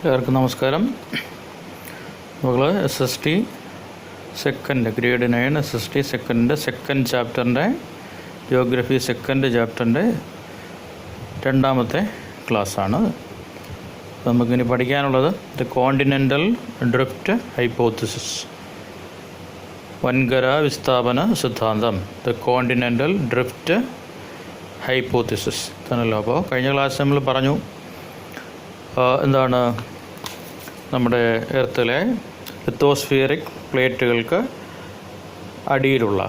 എല്ലാവർക്കും നമസ്കാരം. നമ്മൾ SST second grade 9 SST second ചാപ്റ്ററിൻ്റെ ജിയോഗ്രഫി സെക്കൻഡ് ചാപ്റ്ററിൻ്റെ രണ്ടാമത്തെ ക്ലാസ്സാണ്. നമുക്കിനി പഠിക്കാനുള്ളത് ദ കോണ്ടിനെൻ്റൽ ഡ്രിഫ്റ്റ് ഹൈപ്പോത്തിസിസ്, വൻകര വിസ്ഥാപന സിദ്ധാന്തം. ദ കോണ്ടിനെൻ്റൽ ഡ്രിഫ്റ്റ് ഹൈപ്പോത്തിസിസ് ആണല്ലോ. അപ്പോൾ കഴിഞ്ഞ ക്ലാസ് നമ്മൾ പറഞ്ഞു എന്താണ് നമ്മുടെ എർത്തിലെ ലിത്തോസ്ഫിയറിക് പ്ലേറ്റുകൾക്ക് അടിയിലുള്ള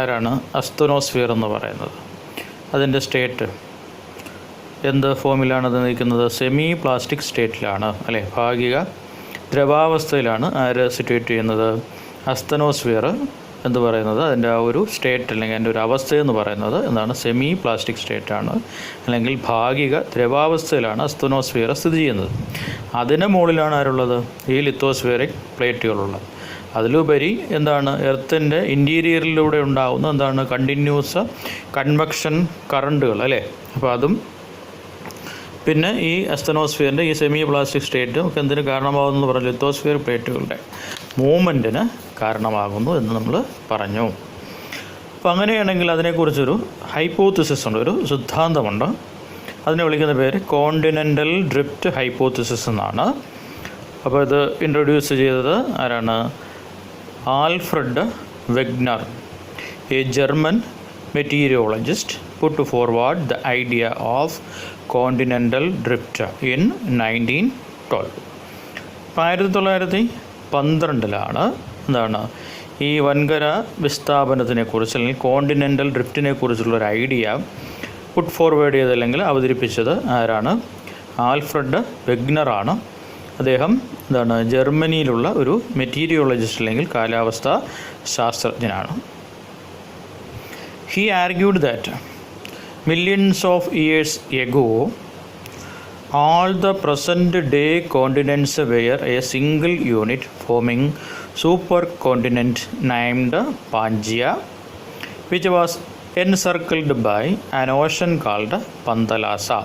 ആരാണ് അസ്തനോസ്ഫിയർ എന്ന് പറയുന്നത്. അതിൻ്റെ സ്റ്റേറ്റ് എന്ത് ഫോമിലാണ് അത് നിൽക്കുന്നത്? സെമി പ്ലാസ്റ്റിക് സ്റ്റേറ്റിലാണ് ഭാഗിക ദ്രവാവസ്ഥയിലാണ് ആര് സിറ്റുവേറ്റ് ചെയ്യുന്നത്? അസ്തനോസ്ഫിയർ എന്ന് പറയുന്നത് അതിൻ്റെ ആ ഒരു സ്റ്റേറ്റ് അല്ലെങ്കിൽ അതിൻ്റെ ഒരു അവസ്ഥയെന്ന് പറയുന്നത് എന്താണ്? സെമി പ്ലാസ്റ്റിക് സ്റ്റേറ്റാണ്, അല്ലെങ്കിൽ ഭാഗിക ദ്രവാവസ്ഥയിലാണ് അസ്തനോസ്ഫിയർ സ്ഥിതി ചെയ്യുന്നത്. അതിന് മുകളിലാണ് ആരുള്ളത്? ഈ ലിത്തോസ്ഫിയറിക് പ്ലേറ്റുകളുള്ളത്. അതിലുപരി എന്താണ്? എർത്തിൻ്റെ ഇൻറ്റീരിയറിലൂടെ ഉണ്ടാകുന്ന എന്താണ്? കണ്ടിന്യൂസ് കൺവെക്ഷൻ കറണ്ടുകൾ അപ്പോൾ അതും പിന്നെ ഈ അസ്തനോസ്ഫിയറിൻ്റെ ഈ സെമി പ്ലാസ്റ്റിക് സ്റ്റേറ്റ് ഒക്കെ എന്തിന് കാരണമാകുമെന്ന് പറഞ്ഞു? ലിത്തോസ്ഫിയർ പ്ലേറ്റുകളുടെ മൂവ്മെൻറ്റിന് കാരണമാകുന്നു എന്ന് നമ്മൾ പറഞ്ഞു. അപ്പോൾ അങ്ങനെയാണെങ്കിൽ അതിനെക്കുറിച്ചൊരു ഹൈപ്പോത്തിസിസ് ഉണ്ട്, ഒരു സിദ്ധാന്തമുണ്ട്. അതിനെ വിളിക്കുന്ന പേര് കോണ്ടിനെൻ്റൽ ഡ്രിഫ്റ്റ് ഹൈപ്പോത്തിസിസ് എന്നാണ്. അപ്പോൾ ഇത് ഇൻട്രൊഡ്യൂസ് ചെയ്തത് ആരാണ്? Alfred Wegener, A German meteorologist, put forward the idea of continental drift in 1912. 1912 എന്താണ് ഈ വൻകര വിസ്ഥാപനത്തിനെക്കുറിച്ച് അല്ലെങ്കിൽ കോണ്ടിനെൻ്റൽ ഡ്രിഫ്റ്റിനെ കുറിച്ചുള്ളൊരു ഐഡിയ പുട്ട് ഫോർവേഡ് ചെയ്ത് അല്ലെങ്കിൽ അവതരിപ്പിച്ചത് ആരാണ്? ആൽഫ്രഡ് വെഗ്നറാണ്. അദ്ദേഹം എന്താണ് ജർമ്മനിയിലുള്ള ഒരു മെറ്റീരിയോളജിസ്റ്റ് അല്ലെങ്കിൽ കാലാവസ്ഥാ ശാസ്ത്രജ്ഞനാണ്. He argued that millions of years ago, all the present-day continents were a single unit forming supercontinent named Pangaea, which was encircled by an ocean called Panthalassa.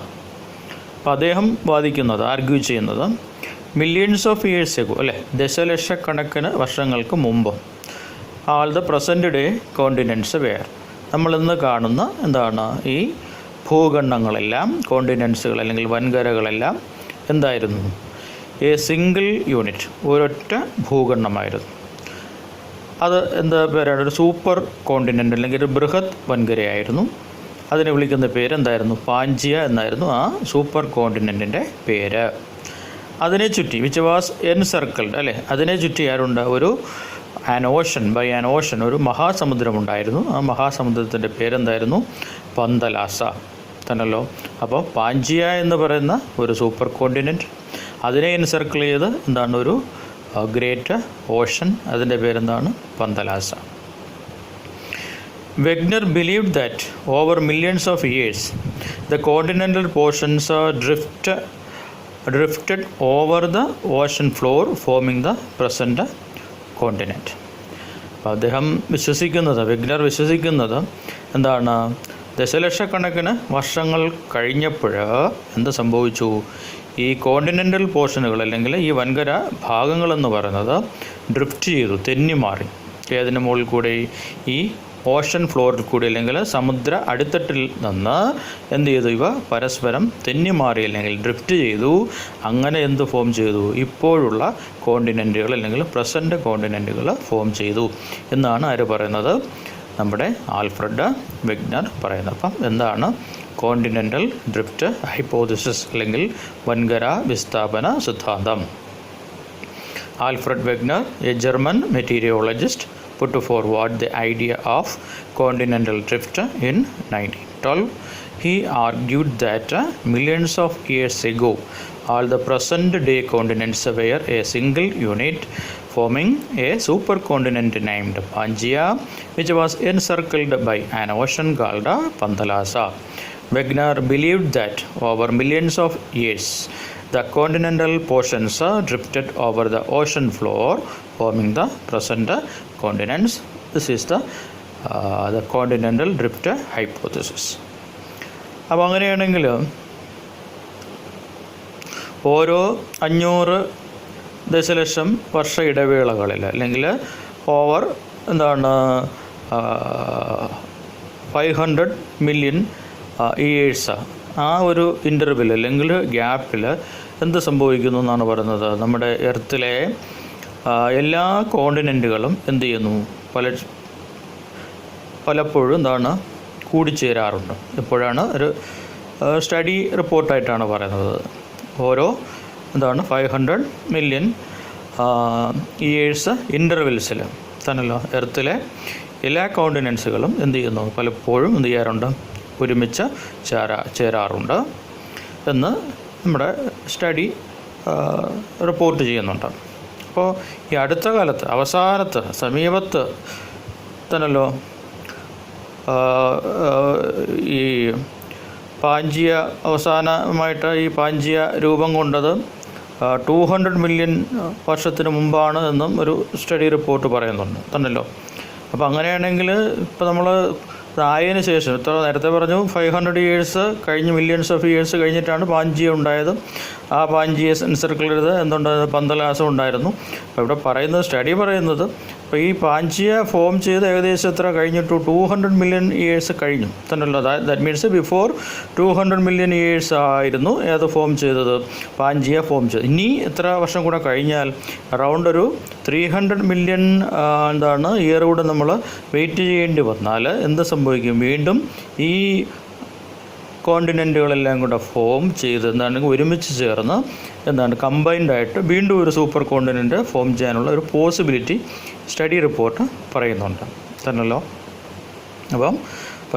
അപ്പോൾ അദ്ദേഹം വാദിക്കുന്നത്, ആർഗ്യൂ ചെയ്യുന്നത്, മില്യൺസ് ഓഫ് ഇയേഴ്സ് എഗോ ദശലക്ഷക്കണക്കിന് വർഷങ്ങൾക്ക് മുമ്പ് all the present day continents were, നമ്മളിന്ന് കാണുന്ന എന്താണ് ഈ ഭൂഖണ്ഡങ്ങളെല്ലാം, കോണ്ടിനെൻസുകൾ അല്ലെങ്കിൽ വൻകരകളെല്ലാം എന്തായിരുന്നു? എ സിംഗിൾ യൂണിറ്റ്, ഒരൊറ്റ ഭൂഖണ്ഡമായിരുന്നു. അത് എന്താ പേരാണ്? ഒരു സൂപ്പർ കോണ്ടിനെൻ്റ് അല്ലെങ്കിൽ ഒരു ബൃഹത് വൻകരയായിരുന്നു. അതിനെ വിളിക്കുന്ന പേര് എന്തായിരുന്നു? പാഞ്ചിയ എന്നായിരുന്നു ആ സൂപ്പർ കോണ്ടിനെൻറ്റിൻ്റെ പേര്. അതിനെ ചുറ്റി വിച്ച് വാസ് എൻസർക്കിൾഡ് അതിനെ ചുറ്റി ആരുണ്ട്? ഒരു ബൈ ആൻ ഓഷൻ, ഒരു മഹാസമുദ്രമുണ്ടായിരുന്നു. ആ മഹാസമുദ്രത്തിൻ്റെ പേരെന്തായിരുന്നു? പന്തലാസ തന്നല്ലോ. അപ്പോൾ പാഞ്ചിയ എന്ന് പറയുന്ന ഒരു സൂപ്പർ കോണ്ടിനെൻറ്റ്, അതിനെ എൻസർക്കിൾ ചെയ്ത് എന്താണ്? ഒരു ഗ്രേറ്റ് ഓഷൻ, അതിൻ്റെ പേരെന്താണ്? Panthalassa. Wegener believed that over millions of years the continental portions drifted over the ocean floor forming the present continent. അപ്പോൾ അദ്ദേഹം വെഗ്നർ വിശ്വസിക്കുന്നത് എന്താണ്? ദശലക്ഷക്കണക്കിന് വർഷങ്ങൾ കഴിഞ്ഞപ്പോൾ എന്ത് സംഭവിച്ചു? ഈ കോണ്ടിനെൻ്റൽ പോർഷനുകൾ അല്ലെങ്കിൽ ഈ വൻകര ഭാഗങ്ങളെന്ന് പറയുന്നത് ഡ്രിഫ്റ്റ് ചെയ്തു, തെന്നിമാറി. അതിന് മുകളിൽ കൂടി ഈ ഓഷൻ ഫ്ലോറിൽ കൂടി അല്ലെങ്കിൽ സമുദ്ര അടിത്തട്ടിൽ നിന്ന് എന്ത് ചെയ്തു? ഇവ പരസ്പരം തെന്നിമാറി അല്ലെങ്കിൽ ഡ്രിഫ്റ്റ് ചെയ്തു. അങ്ങനെ എന്ത് ഫോം ചെയ്തു? ഇപ്പോഴുള്ള കോണ്ടിനെൻറ്റുകൾ അല്ലെങ്കിൽ പ്രസൻറ്റ് കോണ്ടിനെൻറ്റുകൾ ഫോം ചെയ്തു എന്നാണ് ആര് പറയുന്നത്? നമ്മുടെ ആൽഫ്രഡ് വെഗ്നർ പറയുന്നത്. അപ്പം എന്താണ് കോണ്ടിനെൻ്റൽ ഡ്രിഫ്റ്റ് ഹൈപ്പോത്തിസിസ് അല്ലെങ്കിൽ വൻകര വിസ്ഥാപന സിദ്ധാന്തം? Alfred Wegener, A German meteorologist, put forward the idea of continental drift in 1912. He argued that millions of years ago, all the present-day continents were a single unit forming a supercontinent named Pangaea, which was encircled by an ocean called Panthalassa. Wegener believed that over millions of years, the continental portions drifted over the ocean floor, forming the present continents. This is the continental drift hypothesis. അപ്പോൾ അങ്ങനെയാണെങ്കിൽ ഓരോ 500 ദശലക്ഷം വർഷ ഇടവേളകളിൽ അല്ലെങ്കിൽ over 500 million years ആ ഒരു interval അല്ലെങ്കിൽ ഗ്യാപ്പിൽ എന്ത് സംഭവിക്കുന്നു എന്നാണ് പറയുന്നത്. നമ്മുടെ എർത്തിലെ എല്ലാ കോണ്ടിനെൻറ്റുകളും എന്ത് ചെയ്യുന്നു, പലപ്പോഴും കൂടിച്ചേരാറുണ്ട്. എപ്പോഴാണ് ഒരു സ്റ്റഡി റിപ്പോർട്ടായിട്ടാണ് പറയുന്നത്. ഓരോ 500 മില്യൺ ഇയേഴ്സ് ഇൻ്റർവെൽസിൽ തന്നെയല്ലോ എർത്തിലെ എല്ലാ കോണ്ടിനെൻസുകളും എന്ത് ചെയ്യുന്നു, പലപ്പോഴും എന്ത് ചെയ്യാറുണ്ട്, ഒരുമിച്ച് ചേരാറുണ്ട് എന്ന് നമ്മുടെ സ്റ്റഡി റിപ്പോർട്ട് ചെയ്യുന്നുണ്ട്. അപ്പോൾ ഈ അടുത്ത കാലത്ത് സമീപത്ത് തന്നെയല്ലോ ഈ പാഞ്ചിയ അവസാനമായിട്ട് ഈ പാഞ്ചിയ രൂപം കൊണ്ടത് 200 മില്യൺ വർഷത്തിന് മുമ്പാണ് എന്നും ഒരു സ്റ്റഡി റിപ്പോർട്ട് പറയുന്നുണ്ട് തന്നല്ലോ. അപ്പോൾ അങ്ങനെയാണെങ്കിൽ ഇപ്പോൾ നമ്മൾ ആയതിനു ശേഷം ഇത്ര നേരത്തെ പറഞ്ഞു 500 ഇയേഴ്സ് കഴിഞ്ഞ് മില്യൺസ് ഓഫ് ഇയേഴ്സ് കഴിഞ്ഞിട്ടാണ് പാഞ്ചിയ ഉണ്ടായത്. ആ പാഞ്ചിയ എൻസർക്കിൾ ചെയ്ത് എന്തുണ്ടായിരുന്നു, പന്തലാസം ഉണ്ടായിരുന്നു. അപ്പോൾ ഇവിടെ പറയുന്നത്, സ്റ്റഡി പറയുന്നത്, അപ്പോൾ ഈ പാഞ്ചിയ ഫോം ചെയ്ത് ഏകദേശം എത്ര കഴിഞ്ഞിട്ടു, 200 മില്യൺ ഇയേഴ്സ് കഴിഞ്ഞു തന്നെയല്ലോ. That means before 200 million years ആയിരുന്നു ഏത് ഫോം ചെയ്തത്, പാഞ്ചിയ ഫോം ചെയ്തത്. ഇനി എത്ര വർഷം കൂടെ കഴിഞ്ഞാൽ അറൗണ്ട് ഒരു 300 മില്യൺ ഇയർ കൂടെ നമ്മൾ വെയിറ്റ് ചെയ്യേണ്ടി വന്നാൽ എന്ത് സംഭവിക്കും, വീണ്ടും ഈ കോണ്ടിനെൻറ്റുകളെല്ലാം കൂടെ ഫോം ചെയ്ത് ഒരുമിച്ച് ചേർന്ന് കമ്പൈൻഡായിട്ട് വീണ്ടും ഒരു സൂപ്പർ കോണ്ടിനെൻ്റ് ഫോം ചെയ്യാനുള്ള ഒരു പോസിബിലിറ്റി സ്റ്റഡി റിപ്പോർട്ട് പറയുന്നുണ്ട് തന്നല്ലോ. അപ്പം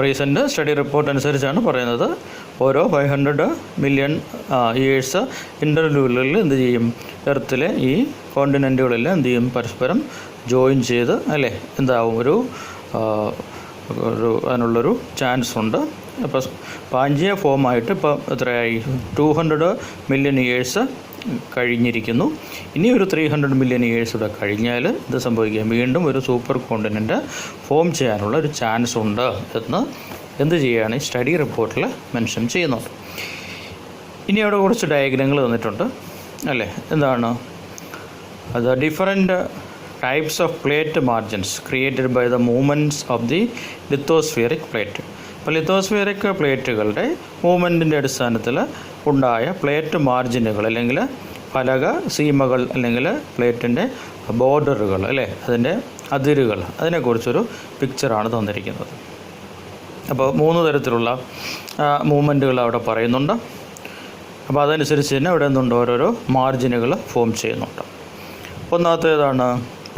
റീസെൻ്റ് സ്റ്റഡി റിപ്പോർട്ട് അനുസരിച്ചാണ് പറയുന്നത്, ഓരോ 500 മില്യൺ ഇയേഴ്സ് ഇൻ്റർവ്യൂകളിൽ എന്ത് ചെയ്യും, എർത്തിലെ ഈ കോണ്ടിനെൻറ്റുകളെല്ലാം എന്ത് ചെയ്യും, പരസ്പരം ജോയിൻ ചെയ്ത് എന്താവും, അതിനുള്ളൊരു ചാൻസ് ഉണ്ട്. അപ്പോൾ പാഞ്ചിയ ഫോമായിട്ട് ഇപ്പോൾ എത്രയായി, 200 മില്യൺ ഇയേഴ്സ് കഴിഞ്ഞിരിക്കുന്നു. ഇനി ഒരു 300 മില്യൺ ഇയേഴ്സ് കൂടെ കഴിഞ്ഞാൽ ഇത് സംഭവിക്കുക, വീണ്ടും ഒരു സൂപ്പർ കോണ്ടിനെൻ്റ് ഫോം ചെയ്യാനുള്ള ഒരു ചാൻസ് ഉണ്ട് എന്ന് എന്ത് ചെയ്യുകയാണ്, ഈ സ്റ്റഡി റിപ്പോർട്ടിൽ മെൻഷൻ ചെയ്യുന്നുണ്ട്. ഇനി അവിടെ കുറച്ച് ഡയഗ്രങ്ങൾ തന്നിട്ടുണ്ട് എന്താണ് അത്, different types of plate margins created by the movements of the lithospheric plate. അപ്പോൾ ലിത്തോസ്ഫിയറിക് പ്ലേറ്റുകളുടെ മൂവ്മെൻറ്റിൻ്റെ അടിസ്ഥാനത്തിൽ ഉണ്ടായ പ്ലേറ്റ് മാർജിനുകൾ അല്ലെങ്കിൽ ഫലക സീമകൾ അല്ലെങ്കിൽ പ്ലേറ്റിൻ്റെ ബോർഡറുകൾ അതിൻ്റെ അതിരുകൾ, അതിനെക്കുറിച്ചൊരു പിക്ചറാണ് തന്നിരിക്കുന്നത്. അപ്പോൾ 3 തരത്തിലുള്ള മൂവ്മെൻറ്റുകൾ അവിടെ പറയുന്നുണ്ട്. അപ്പോൾ അതനുസരിച്ച് തന്നെ ഇവിടെ നിന്നുണ്ട് ഓരോരോ മാർജിനുകൾ ഫോം ചെയ്യുന്നുണ്ട്. ഒന്നാമത്തേതാണ്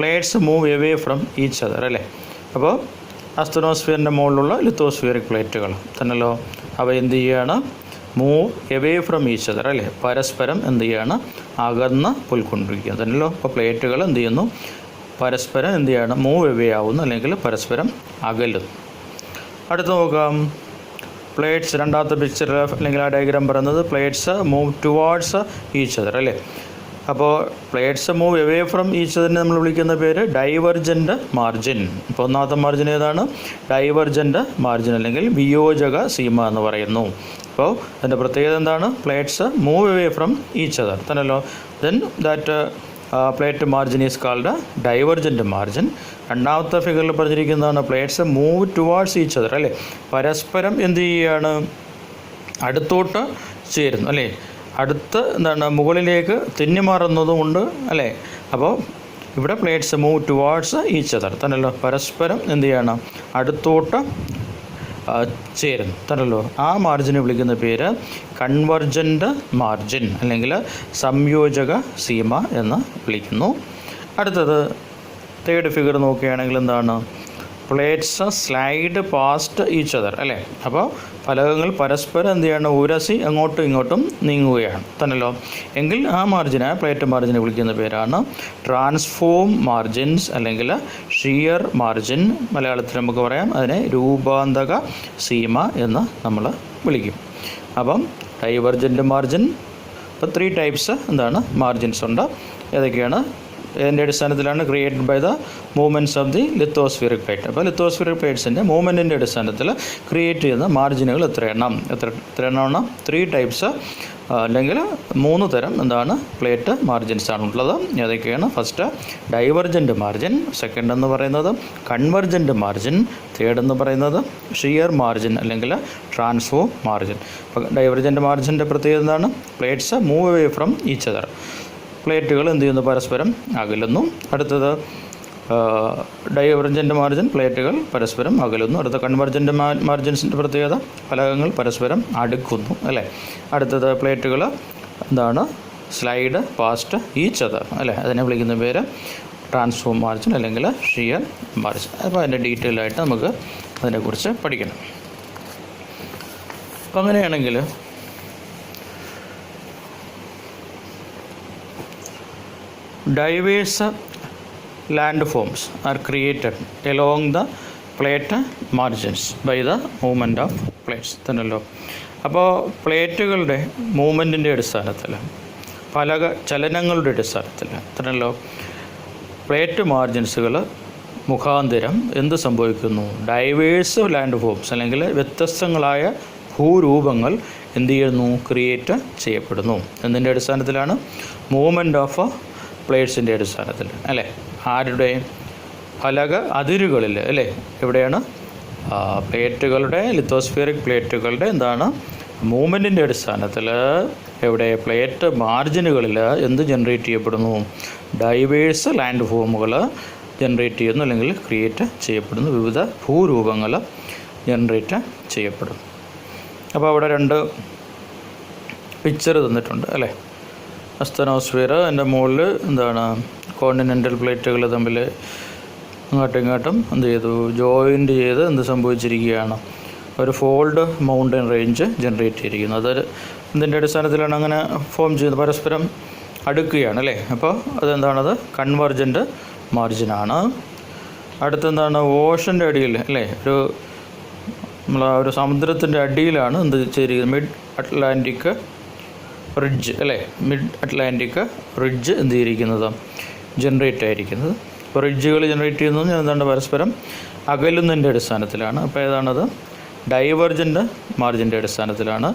plates move away from each other അപ്പോൾ അസ്തനോസ്ഫിയറിൻ്റെ മുകളിലുള്ള ലിത്തോസ്ഫിയറിക് പ്ലേറ്റുകൾ തന്നെയല്ലോ, അവ എന്ത് ചെയ്യുകയാണ്, move away from each other പരസ്പരം എന്ത് ചെയ്യുകയാണ്, അകന്ന് പോയിക്കൊണ്ടിരിക്കുക തന്നെയല്ലോ. അപ്പോൾ പ്ലേറ്റുകൾ എന്ത് ചെയ്യുന്നു, പരസ്പരം എന്ത് ചെയ്യണം, മൂവ് എവേ ആവുന്നു അല്ലെങ്കിൽ പരസ്പരം അകലുന്നു. അടുത്ത് നോക്കാം, പ്ലേറ്റ്സ് രണ്ടാമത്തെ പിക്ചറിൽ അല്ലെങ്കിൽ ആ ഡയഗ്രാം പറയുന്നത് plates move towards each other അപ്പോൾ plates move away from each അതറിനെ നമ്മൾ വിളിക്കുന്ന പേര് ഡൈവർജൻ്റ് മാർജിൻ. ഇപ്പോൾ ഒന്നാമത്തെ മാർജിൻ ഏതാണ്, ഡൈവർജൻ്റ് മാർജിൻ അല്ലെങ്കിൽ വിയോജക സീമ എന്ന് പറയുന്നു. അപ്പോൾ അതിൻ്റെ പ്രത്യേകത എന്താണ്, plates move away from each other തന്നെയല്ലോ. Then that plate margin is called divergent margin. രണ്ടാമത്തെ ഫിഗറിൽ പറഞ്ഞിരിക്കുന്നതാണ് പ്ലേറ്റ്സ് മൂവ് ടുവാർഡ്സ് ഈച്ച് അതർ പരസ്പരം എന്ത് ചെയ്യുകയാണ്, അടുത്തോട്ട് ചേരുന്നു അടുത്ത് മുകളിലേക്ക് തെന്നിമാറുന്നതുകൊണ്ട് അപ്പോൾ ഇവിടെ plates move towards each other തന്നെയല്ലോ, പരസ്പരം എന്ത് ചെയ്യണം, അടുത്തോട്ട് ചേരുന്നു തന്നെയല്ലോ. ആ മാർജിനെ വിളിക്കുന്ന പേര് കൺവർജൻ്റ് മാർജിൻ അല്ലെങ്കിൽ സംയോജക സീമ എന്ന് വിളിക്കുന്നു. അടുത്തത് തേർഡ് ഫിഗർ നോക്കുകയാണെങ്കിൽ എന്താണ്, plates slide past each other അപ്പോൾ ഫലകങ്ങൾ പരസ്പരം എന്ത് ചെയ്യണം, ഉരസി അങ്ങോട്ടും ഇങ്ങോട്ടും നീങ്ങുകയാണ് തന്നെയല്ലോ. എങ്കിൽ ആ മാർജിനെ, പ്ലേറ്റ് മാർജിനെ വിളിക്കുന്ന പേരാണ് ട്രാൻസ്ഫോം മാർജിൻസ് അല്ലെങ്കിൽ ഷിയർ മാർജിൻ. മലയാളത്തിൽ നമുക്ക് പറയാം അതിനെ രൂപാന്തക സീമ എന്ന് നമ്മൾ വിളിക്കും. അപ്പം ഡൈവർജൻ്റ് മാർജിൻ, ഇപ്പോൾ 3 ടൈപ്സ് മാർജിൻസ് ഉണ്ട്. ഏതൊക്കെയാണ്, ഇതിൻ്റെ അടിസ്ഥാനത്തിലാണ് created by the movements of the lithospheric plate. അപ്പോൾ ലിത്തോസ്ഫിയറിക് പ്ലേറ്റ്സിൻ്റെ മൂവ്മെൻറ്റിൻ്റെ അടിസ്ഥാനത്തിൽ ക്രിയേറ്റ് ചെയ്യുന്ന മാർജിനുകൾ എത്ര എണ്ണമാണ് 3 ടൈപ്സ് അല്ലെങ്കിൽ 3 തരം പ്ലേറ്റ് മാർജിൻസ് ആണുള്ളത്. ഏതൊക്കെയാണ്? ഫസ്റ്റ് ഡൈവർജൻറ്റ് മാർജിൻ, സെക്കൻഡ് എന്ന് പറയുന്നത് കൺവർജൻറ്റ് മാർജിൻ, തേർഡ് എന്ന് പറയുന്നത് ഷിയർ മാർജിൻ അല്ലെങ്കിൽ ട്രാൻസ്ഫോം മാർജിൻ. അപ്പോൾ ഡൈവർജൻറ്റ് മാർജിൻ്റെ പ്രത്യേകത എന്താണ്? Plates move away from each other. പ്ലേറ്റുകൾ എന്ത് ചെയ്യുന്നു? പരസ്പരം അകലുന്നു. അടുത്തത് ഡൈവർജൻറ്റ് മാർജിൻ, പ്ലേറ്റുകൾ പരസ്പരം അകലുന്നു. അടുത്ത കൺവർജൻറ്റ് മാർജിൻസിൻ്റെ പ്രത്യേകത ഫലകങ്ങൾ പരസ്പരം അടുക്കുന്നു, അല്ലേ? അടുത്തത് പ്ലേറ്റുകൾ സ്ലൈഡ് പാസ്റ്റ് ഈച്ച് അതർ, അല്ലേ? അതിനെ വിളിക്കുന്ന പേര് ട്രാൻസ്ഫോം മാർജിൻ അല്ലെങ്കിൽ ഷിയർ മാർജിൻ. അപ്പോൾ അതിൻ്റെ ഡീറ്റെയിൽ ആയിട്ട് നമുക്ക് അതിനെക്കുറിച്ച് പഠിക്കണം. അപ്പം അങ്ങനെയാണെങ്കിൽ diverse landforms are created along the plate margins by the movement of plates. തന്നല്ലോ. അപ്പോൾ പ്ലേറ്റുകളുടെ മൂവ്മെൻറ്റിൻ്റെ അടിസ്ഥാനത്തിൽ, ഫലക ചലനങ്ങളുടെ അടിസ്ഥാനത്തിൽ തന്നല്ലോ, പ്ലേറ്റ് മാർജിൻസുകൾ മുഖാന്തരം എന്ത് സംഭവിക്കുന്നു? ഡൈവേഴ്സ് ലാൻഡ് ഫോംസ് അല്ലെങ്കിൽ വ്യത്യസ്തങ്ങളായ ഭൂരൂപങ്ങൾ എന്ത് ചെയ്യുന്നു? ക്രിയേറ്റ് ചെയ്യപ്പെടുന്നു. എന്നതിൻ്റെ അടിസ്ഥാനത്തിലാണ്? മൂവ്മെൻറ്റ് ഓഫ് പ്ലേറ്റ്സിൻ്റെ അടിസ്ഥാനത്തിൽ, അല്ലേ? ആരുടെ? ഫലക അതിരുകളിൽ, അല്ലേ? എവിടെയാണ്? പ്ലേറ്റുകളുടെ ലിത്തോസ്ഫിയറിക് പ്ലേറ്റുകളുടെ മൂവ്മെൻറ്റിൻ്റെ അടിസ്ഥാനത്തിൽ എവിടെ? പ്ലേറ്റ് മാർജിനുകളിൽ എന്ത് ജനറേറ്റ് ചെയ്യപ്പെടുന്നു? ഡൈവേഴ്സ് ലാൻഡ് ഫോമുകൾ ജനറേറ്റ് ചെയ്യുന്നു അല്ലെങ്കിൽ ക്രിയേറ്റ് ചെയ്യപ്പെടുന്നു. വിവിധ ഭൂരൂപങ്ങൾ ജനറേറ്റ് ചെയ്യപ്പെടുന്നു. അപ്പോൾ അവിടെ 2 പിക്ചർ തന്നിട്ടുണ്ട്, അല്ലേ? അസ്തനോസ്ഫിയർ, അതിൻ്റെ മുകളിൽ കോണ്ടിനെൻ്റൽ പ്ലേറ്റുകൾ തമ്മിൽ അങ്ങോട്ടും ഇങ്ങോട്ടും എന്ത് ചെയ്തു? ജോയിൻ്റ് ചെയ്ത് എന്ത് സംഭവിച്ചിരിക്കുകയാണ്? ഒരു ഫോൾഡ് മൗണ്ടൻ റേഞ്ച് ജനറേറ്റ് ചെയ്തിരിക്കുന്നു. അത് ഇതിൻ്റെ അടിസ്ഥാനത്തിലാണ് അങ്ങനെ ഫോം ചെയ്യുന്നത്, പരസ്പരം അടുക്കുകയാണ്, അല്ലേ? അപ്പോൾ അതെന്താണത്? കൺവർജൻറ്റ് മാർജിനാണ്. അടുത്തെന്താണ്? ഓഷൻ്റെ അടിയിൽ, അല്ലേ? ഒരു സമുദ്രത്തിൻ്റെ അടിയിലാണ് എന്ത് ചെയ്തിരിക്കുന്നത്? മിഡ് അറ്റ്ലാന്റിക് റിഡ്ജ്, അല്ലേ? മിഡ് അറ്റ്ലാന്റിക് റിഡ്ജ് എന്ത് ചെയ്തിരിക്കുന്നത്? ജനറേറ്റ് ആയിരിക്കുന്നത്. ഇപ്പോൾ റിഡ്ജുകൾ ജനറേറ്റ് ചെയ്യുന്നത് പരസ്പരം അകലുന്നതിൻ്റെ അടിസ്ഥാനത്തിലാണ്. അപ്പോൾ ഏതാണത്? ഡൈവർജൻ്റ് മാർജിൻ്റെ അടിസ്ഥാനത്തിലാണ്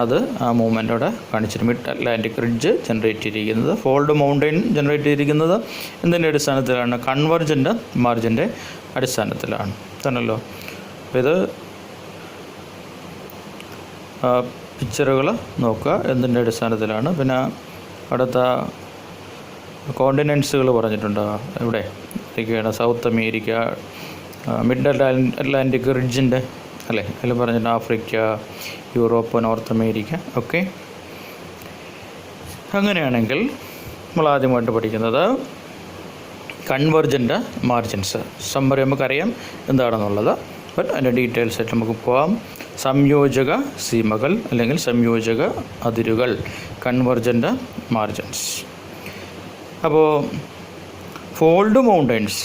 അത് ആ മൂവ്മെൻ്റ് അവിടെ കാണിച്ചിട്ട് മിഡ് അറ്റ്ലാന്റിക് റിഡ്ജ് ജനറേറ്റ് ചെയ്തിരിക്കുന്നത്. ഫോൾഡ് മൗണ്ടൈൻ ജനറേറ്റ് ചെയ്തിരിക്കുന്നത് എന്തിൻ്റെ അടിസ്ഥാനത്തിലാണ്? കൺവർജൻ്റ് മാർജിൻ്റെ അടിസ്ഥാനത്തിലാണ് തന്നല്ലോ. അപ്പോൾ ഇത് പിക്ചറുകൾ നോക്കുക എന്തിൻ്റെ അടിസ്ഥാനത്തിലാണ്. പിന്നെ അടുത്ത കോണ്ടിനെൻസുകൾ പറഞ്ഞിട്ടുണ്ട്. ഇവിടെ ഇതൊക്കെയാണ് സൗത്ത് അമേരിക്ക, മിഡ് അറ്റ്ലാന്റിക് റിഡ്ജിൻ്റെ, അല്ലേ? അതിൽ പറഞ്ഞിട്ടുണ്ട് ആഫ്രിക്ക, യൂറോപ്പ്, നോർത്ത് അമേരിക്ക ഒക്കെ. അങ്ങനെയാണെങ്കിൽ നമ്മൾ ആദ്യമായിട്ട് പഠിക്കുന്നത് കൺവർജൻ്റ് മാർജിൻസ്. സമ്മറി നമുക്കറിയാം എന്താണെന്നുള്ളത്, ബട്ട് അതിൻ്റെ ഡീറ്റെയിൽസ് ആയിട്ട് നമുക്ക് പോകാം. സംയോജക സീമകൾ അല്ലെങ്കിൽ സംയോജക അതിരുകൾ, കൺവർജൻ്റ് മാർജിൻസ്. അപ്പോൾ ഫോൾഡ് മൗണ്ടൈൻസ്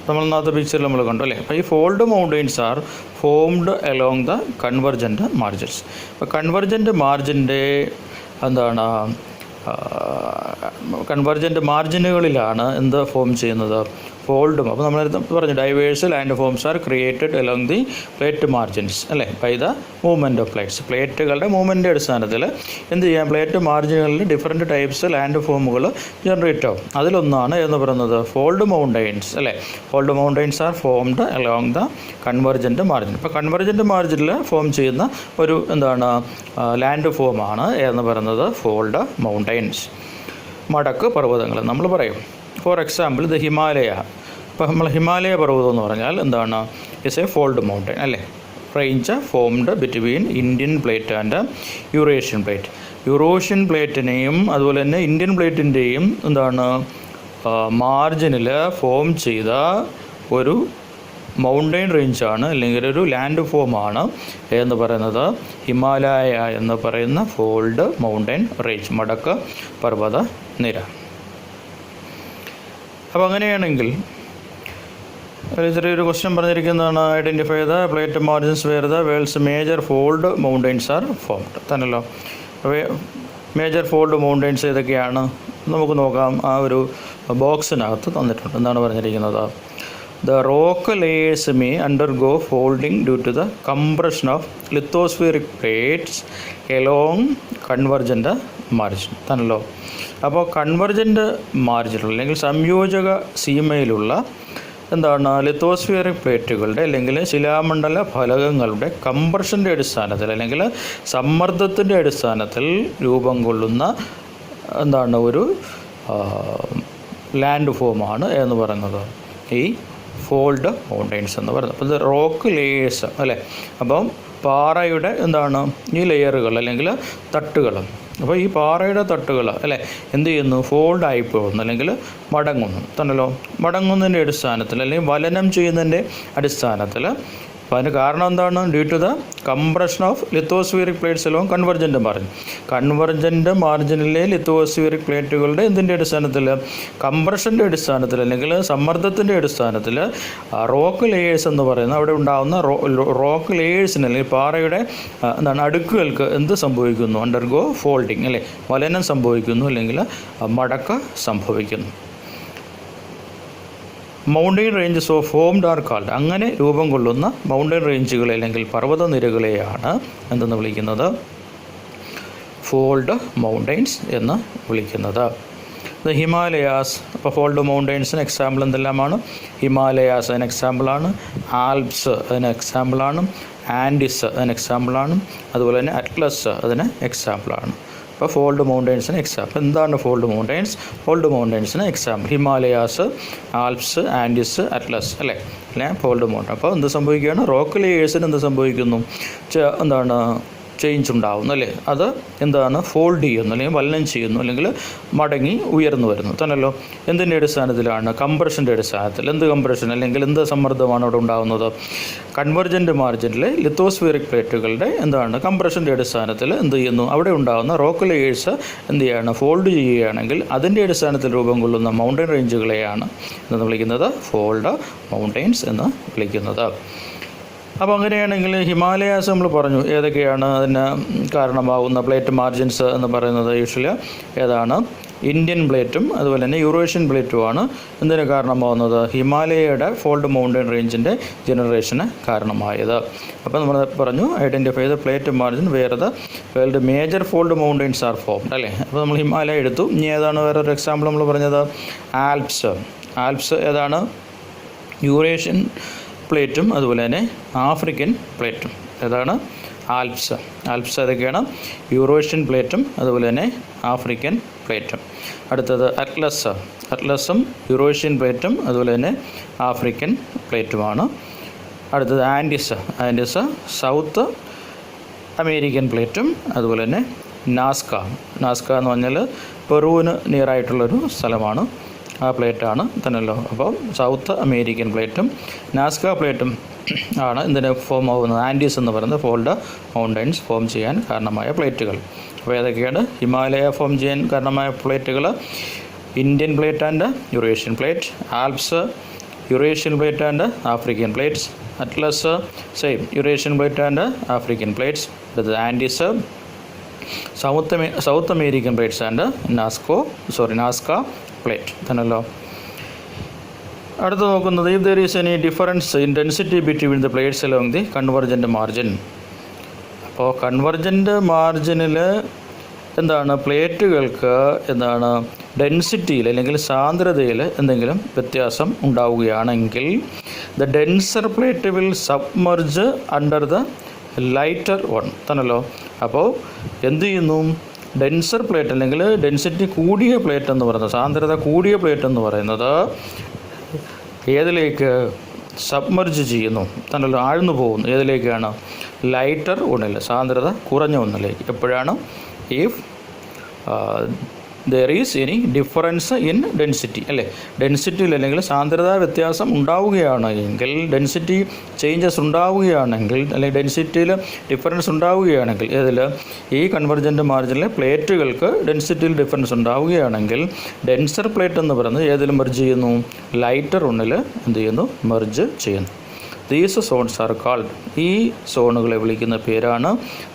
നമ്മൾ ഇന്നത്തെ പിക്ചറിൽ നമ്മൾ കണ്ടു, അല്ലേ? അപ്പോൾ ഈ fold mountains are formed along the convergent margins. അപ്പോൾ കൺവർജൻ്റ് മാർജിൻ്റെ കൺവർജൻ്റ് മാർജിനുകളിലാണ് എന്ത് ഫോം ചെയ്യുന്നത്? ഫോൾഡും. അപ്പോൾ നമ്മൾ പറഞ്ഞു diverse land forms are created along the plate margins, അല്ലേ? By the movement of plates. പ്ലേറ്റുകളുടെ മൂവ്മെൻറ്റിൻ്റെ അടിസ്ഥാനത്തിൽ എന്ത് ചെയ്യാം? പ്ലേറ്റ് മാർജിനുകളിൽ ഡിഫറെൻറ്റ് ടൈപ്സ് ലാൻഡ് ഫോമുകൾ ജനറേറ്റ് ആവും. അതിലൊന്നാണ് എന്ന് പറയുന്നത് ഫോൾഡ് മൗണ്ടൈൻസ്, അല്ലേ? Fold mountains are formed along the convergent margin. ഇപ്പോൾ കൺവർജൻ്റ് മാർജിനിൽ ഫോം ചെയ്യുന്ന ഒരു ലാൻഡ് ഫോമാണ് എന്ന് പറയുന്നത് ഫോൾഡ് മൗണ്ടൈൻസ്. മടക്ക് പർവ്വതങ്ങൾ നമ്മൾ പറയും. For example the Himalaya. ഇപ്പോൾ നമ്മൾ ഹിമാലയ പർവ്വതം എന്ന് പറഞ്ഞാൽ ഇറ്റ്സ് എ ഫോൾഡ് മൗണ്ടൻ, അല്ലേ? Range formed between Indian plate and Eurasian plate. Eurasian പ്ലേറ്റിനെയും അതുപോലെ തന്നെ ഇന്ത്യൻ പ്ലേറ്റിൻ്റെയും മാർജിനിൽ ഫോം ചെയ്ത ഒരു മൗണ്ടൈൻ റേഞ്ചാണ് അല്ലെങ്കിൽ ഒരു ലാൻഡ് ഫോമാണ് എന്ന് പറയുന്നത് ഹിമാലയ എന്ന് പറയുന്ന ഫോൾഡ് മൗണ്ടൈൻ റേഞ്ച്, മടക്ക് പർവ്വത നിര. അപ്പോൾ അങ്ങനെയാണെങ്കിൽ ചെറിയൊരു ക്വസ്റ്റ്യൻ പറഞ്ഞിരിക്കുന്നതാണ്, identify the plate margins where the world's major fold mountains are formed. തന്നല്ലോ. മേജർ ഫോൾഡ് മൗണ്ടൈൻസ് ഏതൊക്കെയാണ് നമുക്ക് നോക്കാം, ആ ഒരു ബോക്സിനകത്ത് തന്നിട്ടുണ്ട്. എന്താണ് പറഞ്ഞിരിക്കുന്നത്? The rock layers may undergo folding due to the compression of lithospheric plates along convergent margin. തന്നല്ലോ. അപ്പോൾ കൺവർജൻ്റ് മാർജിനുള്ള അല്ലെങ്കിൽ സംയോജക സീമയിലുള്ള എന്താണ് ലിത്തോസ്ഫിയറിക് പ്ലേറ്റുകളുടെ അല്ലെങ്കിൽ ശിലാമണ്ഡല ഫലകങ്ങളുടെ കംപ്രഷൻ്റെ അടിസ്ഥാനത്തിൽ അല്ലെങ്കിൽ സമ്മർദ്ദത്തിൻ്റെ അടിസ്ഥാനത്തിൽ രൂപം കൊള്ളുന്ന എന്താണ് ഒരു ലാൻഡ് ഫോമാണ് എന്ന് പറയുന്നത് ഈ ഫോൾഡ് മൗണ്ടെയ്ൻസ് എന്ന് പറയുന്നത്. അപ്പോൾ ഇത് റോക്ക് ലേയേഴ്സ് അല്ലേ. അപ്പം പാറയുടെ എന്താണ് ഈ ലെയറുകൾ അല്ലെങ്കിൽ തട്ടുകൾ. അപ്പോൾ ഈ പാറയുടെ തട്ടുകൾ അല്ലേ എന്ത് ചെയ്യുന്നു? ഫോൾഡായി പോകുന്നു അല്ലെങ്കിൽ മടങ്ങുന്നു തന്നല്ലോ. മടങ്ങുന്നതിൻ്റെ അടിസ്ഥാനത്തിൽ അല്ലെങ്കിൽ വലനം ചെയ്യുന്നതിൻ്റെ അടിസ്ഥാനത്തിൽ. അപ്പോൾ അതിന് കാരണം എന്താണ്? Due to the compression of lithospheric plates along convergent margin. Convergent മാർജിനിലെ ലിത്തോസ്ഫിയറിക് പ്ലേറ്റുകളുടെ എന്തിൻ്റെ അടിസ്ഥാനത്തിൽ? കംപ്രഷൻ്റെ അടിസ്ഥാനത്തിൽ അല്ലെങ്കിൽ സമ്മർദ്ദത്തിൻ്റെ അടിസ്ഥാനത്തിൽ റോക്ക് ലേയേഴ്സ് എന്ന് പറയുന്ന അവിടെ ഉണ്ടാകുന്ന റോക്ക് ലേയേഴ്സിന് അല്ലെങ്കിൽ പാറയുടെ എന്താണ് അടുക്കുകൾക്ക് എന്ത് സംഭവിക്കുന്നു? അണ്ടർഗോ ഫോൾഡിങ് അല്ലേ, വലനം സംഭവിക്കുന്നു അല്ലെങ്കിൽ മടക്ക് സംഭവിക്കുന്നു. Mountain ranges of formed are called. അങ്ങനെ രൂപം കൊള്ളുന്ന മൗണ്ടെയിൻ റേഞ്ചുകളെ അല്ലെങ്കിൽ പർവ്വത നിരകളെയാണ് എന്തെന്ന് വിളിക്കുന്നത്? ഫോൾഡ് മൗണ്ടെയിൻസ് എന്ന് വിളിക്കുന്നത്. The Himalayas. അപ്പോൾ ഫോൾഡ് മൗണ്ടെയിൻസിന് എക്സാമ്പിൾ എന്തെല്ലാമാണ്? ഹിമാലയാസ് അതിന് എക്സാമ്പിളാണ്, ആൽപ്സ് അതിന് എക്സാമ്പിളാണ്, ആൻഡിസ് അതിന് എക്സാമ്പിളാണ്, അതുപോലെ തന്നെ അറ്റ്ലസ് അതിന് എക്സാമ്പിളാണ്. അപ്പോൾ ഫോൾഡ് മൗണ്ടെയ്ൻസിന് എക്സാമ്പിൾ. എന്താണ് ഫോൾഡ് മൗണ്ടെയ്ൻസ്? ഫോൾഡ് മൗണ്ടെയ്ൻസിന് example Himalayas, Alps, Andes, Atlas അല്ലേ ഫോൾഡ് മൗണ്ടെയ്ൻ. അപ്പോൾ എന്ത് സംഭവിക്കുകയാണ്? റോക്ക് ലേയേഴ്സിന് എന്ത് സംഭവിക്കുന്നു? എന്താണ് ചേഞ്ച് ഉണ്ടാവുന്നു അല്ലേ. അത് എന്താണ്? ഫോൾഡ് ചെയ്യുന്നു അല്ലെങ്കിൽ വലനം ചെയ്യുന്നു അല്ലെങ്കിൽ മടങ്ങി ഉയർന്നു വരുന്നു തന്നല്ലോ. എന്തിൻ്റെ അടിസ്ഥാനത്തിലാണ്? കംപ്രഷൻ്റെ അടിസ്ഥാനത്തിൽ. എന്ത് കംപ്രഷൻ അല്ലെങ്കിൽ എന്ത് സമ്മർദ്ദമാണ് അവിടെ ഉണ്ടാകുന്നത്? കൺവർജൻ്റ് മാർജിനിലെ ലിത്തോസ്ഫിയറിക് പ്ലേറ്റുകളുടെ എന്താണ് കംപ്രഷൻ്റെ അടിസ്ഥാനത്തിൽ എന്ത് ചെയ്യുന്നു? അവിടെ ഉണ്ടാകുന്ന റോക്ക് ലേയേഴ്സ് എന്ത് ചെയ്യുകയാണ്? ഫോൾഡ് ചെയ്യുകയാണെങ്കിൽ അതിൻ്റെ അടിസ്ഥാനത്തിൽ രൂപം കൊള്ളുന്ന മൗണ്ടെയിൻ റേഞ്ചുകളെയാണ് എന്ന് വിളിക്കുന്നത് ഫോൾഡ് മൗണ്ടെയിൻസ് എന്ന് വിളിക്കുന്നത്. അപ്പോൾ അങ്ങനെയാണെങ്കിൽ ഹിമാലയാസ് നമ്മൾ പറഞ്ഞു ഏതൊക്കെയാണ് അതിന് കാരണമാകുന്ന പ്ലേറ്റ് മാർജിൻസ് എന്ന് പറയുന്നത്. യൂഷ്വലി ഏതാണ്? ഇന്ത്യൻ പ്ലേറ്റും അതുപോലെ തന്നെ യൂറേഷ്യൻ പ്ലേറ്റുമാണ് എന്തിന് കാരണമാകുന്നത്? ഹിമാലയയുടെ ഫോൾഡ് മൗണ്ടെയിൻ റേഞ്ചിൻ്റെ ജനറേഷന് കാരണമായത്. അപ്പോൾ നമ്മൾ പറഞ്ഞു identify the plate margin where the world major fold mountains are formed അല്ലേ. അപ്പോൾ നമ്മൾ ഹിമാലയ എടുത്തു. ഇനി ഏതാണ് വേറൊരു എക്സാമ്പിൾ നമ്മൾ പറഞ്ഞത്? ആൽപ്സ്. ആൽപ്സ് ഏതാണ്? യൂറേഷ്യൻ പ്ലേറ്റും അതുപോലെ തന്നെ ആഫ്രിക്കൻ പ്ലേറ്റും. ഏതാണ്? ആൽപ്സ്. ആൽപ്സ് ഏതൊക്കെയാണ്? യൂറേഷ്യൻ പ്ലേറ്റും അതുപോലെ തന്നെ ആഫ്രിക്കൻ പ്ലേറ്റും. അടുത്തത് അറ്റ്ലസ്. അറ്റ്ലസും യൂറേഷ്യൻ പ്ലേറ്റും അതുപോലെ തന്നെ ആഫ്രിക്കൻ പ്ലേറ്റുമാണ്. അടുത്തത് ആൻഡിസ്. ആൻഡിസ് സൗത്ത് അമേരിക്കൻ പ്ലേറ്റും അതുപോലെ തന്നെ നാസ്ക. നാസ്ക എന്ന് പറഞ്ഞാൽ പെറുവിന് നിയറായിട്ടുള്ളൊരു സ്ഥലമാണ്. ആ പ്ലേറ്റാണ് തന്നല്ലോ. അപ്പോൾ സൗത്ത് അമേരിക്കൻ പ്ലേറ്റും നാസ്ക പ്ലേറ്റും ആണ് ഇതിന് ഫോം ആവുന്നത്. ആൻഡീസ് എന്ന് പറയുന്നത് ഫോൾഡ് മൗണ്ടെയിൻസ് ഫോം ചെയ്യാൻ കാരണമായ പ്ലേറ്റുകൾ. അപ്പോൾ ഏതൊക്കെയാണ് ഹിമാലയ ഫോം ചെയ്യാൻ കാരണമായ പ്ലേറ്റുകൾ? Indian plate and Eurasian plate, Alps, Eurasian plate and African plates, Atlas same Eurasian plate and African plates, അടുത്തത് Andes, South American plates and Nazca plate തന്നല്ലോ. അടുത്ത് നോക്കുന്നത് if there is any difference in density between the plates along the convergent margin. അപ്പോൾ convergent മാർജിനിൽ എന്താണ് പ്ലേറ്റുകൾക്ക് എന്താണ് ഡെൻസിറ്റിയിൽ അല്ലെങ്കിൽ സാന്ദ്രതയിൽ എന്തെങ്കിലും വ്യത്യാസം ഉണ്ടാവുകയാണെങ്കിൽ the denser plate will submerge under the lighter one തന്നല്ലോ. അപ്പോൾ എന്ത് ചെയ്യുന്നു? ഡെൻസർ പ്ലേറ്റ് അല്ലെങ്കിൽ ഡെൻസിറ്റി കൂടിയ പ്ലേറ്റ് എന്ന് പറയുന്നത്, സാന്ദ്രത കൂടിയ പ്ലേറ്റ് എന്ന് പറയുന്നത് ഏതിലേക്ക് സബ്മർജ് ചെയ്യുന്നു തന്നല്ലോ, ആഴ്ന്നു പോകുന്നു. ഏതിലേക്കാണ്? ലൈറ്റർ ഒന്നിൽ, സാന്ദ്രത കുറഞ്ഞ ഒന്നിലേക്ക്. എപ്പോഴാണ്? If there is any difference in density അല്ലേ. ഡെൻസിറ്റിയിൽ അല്ലെങ്കിൽ സാന്ദ്രതാ വ്യത്യാസം ഉണ്ടാവുകയാണ് എങ്കിൽ, ഡെൻസിറ്റി ചേഞ്ചസ് ഉണ്ടാവുകയാണെങ്കിൽ അല്ലെങ്കിൽ ഡെൻസിറ്റിയിൽ ഡിഫറൻസ് ഉണ്ടാവുകയാണെങ്കിൽ, ഏതിൽ? ഈ കൺവർജൻ്റ് മാർജിനിലെ പ്ലേറ്റുകൾക്ക് ഡെൻസിറ്റിയിൽ ഡിഫറൻസ് ഉണ്ടാവുകയാണെങ്കിൽ ഡെൻസർ പ്ലേറ്റ് എന്ന് പറയുന്നത് ഏതിൽ മെർജ് ചെയ്യുന്നു? ലൈറ്റർ ഒന്നിൽ എന്ത് ചെയ്യുന്നു? മെർജ് ചെയ്യുന്നു. These zones are called. ഈ സോണുകളെ വിളിക്കുന്ന പേരാണ്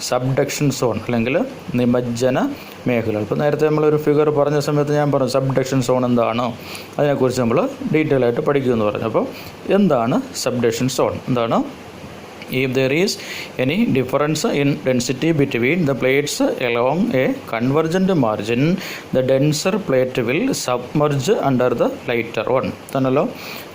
സബ്ഡക്ഷൻ സോൺ അല്ലെങ്കിൽ നിമജ്ജന മേഖലകൾ. ഇപ്പോൾ നേരത്തെ നമ്മളൊരു ഫിഗർ പറഞ്ഞ സമയത്ത് ഞാൻ പറഞ്ഞു സബ്ഡക്ഷൻ സോൺ എന്താണ്, അതിനെക്കുറിച്ച് നമ്മൾ ഡീറ്റെയിൽ ആയിട്ട് പഠിക്കുമെന്ന് പറഞ്ഞു. അപ്പോൾ എന്താണ് സബ്ഡക്ഷൻ സോൺ? എന്താണ്? If there is any difference in density between the plates along a convergent margin, the denser plate will submerge under the lighter one. തന്നല്ലോ.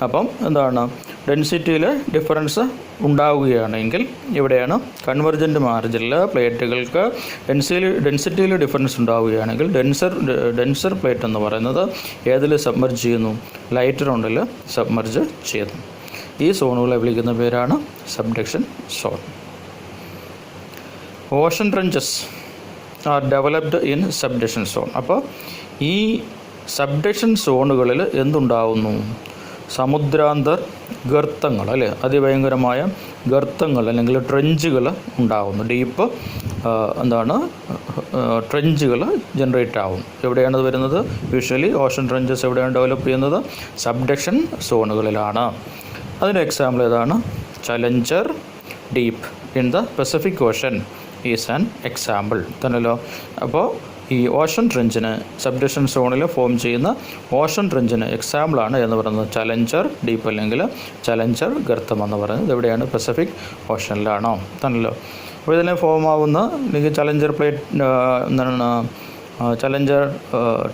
അപ്പം എന്താണ്? ഡെൻസിറ്റിയിൽ ഡിഫറൻസ് ഉണ്ടാവുകയാണെങ്കിൽ ഇവിടെയാണ് കൺവെർജൻറ്റ് മാർജിനിൽ പ്ലേറ്റുകൾക്ക് ഡെൻസിറ്റിയിൽ ഡിഫറൻസ് ഉണ്ടാവുകയാണെങ്കിൽ ഡെൻസർ പ്ലേറ്റ് എന്ന് പറയുന്നത് ഏതിൽ സബ്മർജ് ചെയ്യുന്നു? ലൈറ്റർ ഉണ്ടിൽ സബ്മർജ് ചെയ്യുന്നു. ഈ സോണുകളെ വിളിക്കുന്ന പേരാണ് subduction zone. Ocean trenches R developed in subduction zone. അപ്പോൾ ഈ സബ്ഡക്ഷൻ സോണുകളിൽ എന്തുണ്ടാവുന്നു? സമുദ്രാന്തർ ഗർത്തങ്ങൾ, അല്ലേ, അതിഭയങ്കരമായ ഗർത്തങ്ങൾ അല്ലെങ്കിൽ ട്രെഞ്ചുകൾ ഉണ്ടാകുന്നു. ഡീപ്പ് ട്രെഞ്ചുകൾ ജനറേറ്റ് ആവും. എവിടെയാണ് വരുന്നത്? യൂഷ്വലി ഓഷൻ ട്രെഞ്ചസ് എവിടെയാണ് ഡെവലപ്പ് ചെയ്യുന്നത്? സബ്ഡക്ഷൻ സോണുകളിലാണ്. അതിൻ്റെ എക്സാമ്പിൾ ഏതാണ്? Challenger deep in the Pacific Ocean is an example തന്നല്ലോ. അപ്പോൾ ഈ ഓഷൻ ട്രെഞ്ചിന് സബ്ഡക്ഷൻ സോണിൽ ഫോം ചെയ്യുന്ന ഓഷൻ ട്രെഞ്ചിന് എക്സാമ്പിളാണ് എന്ന് പറയുന്നത് ചലഞ്ചർ ഡീപ്പ് അല്ലെങ്കിൽ ചലഞ്ചർ ഗർത്തം എന്ന് പറയുന്നത്. എവിടെയാണ്? പസഫിക് ഓഷനിലാണോ തന്നല്ലോ. അപ്പോൾ ഇതിനെ ഫോം ആവുന്ന അല്ലെങ്കിൽ ചലഞ്ചർ പ്ലേറ്റ് എന്താണ് ചലഞ്ചർ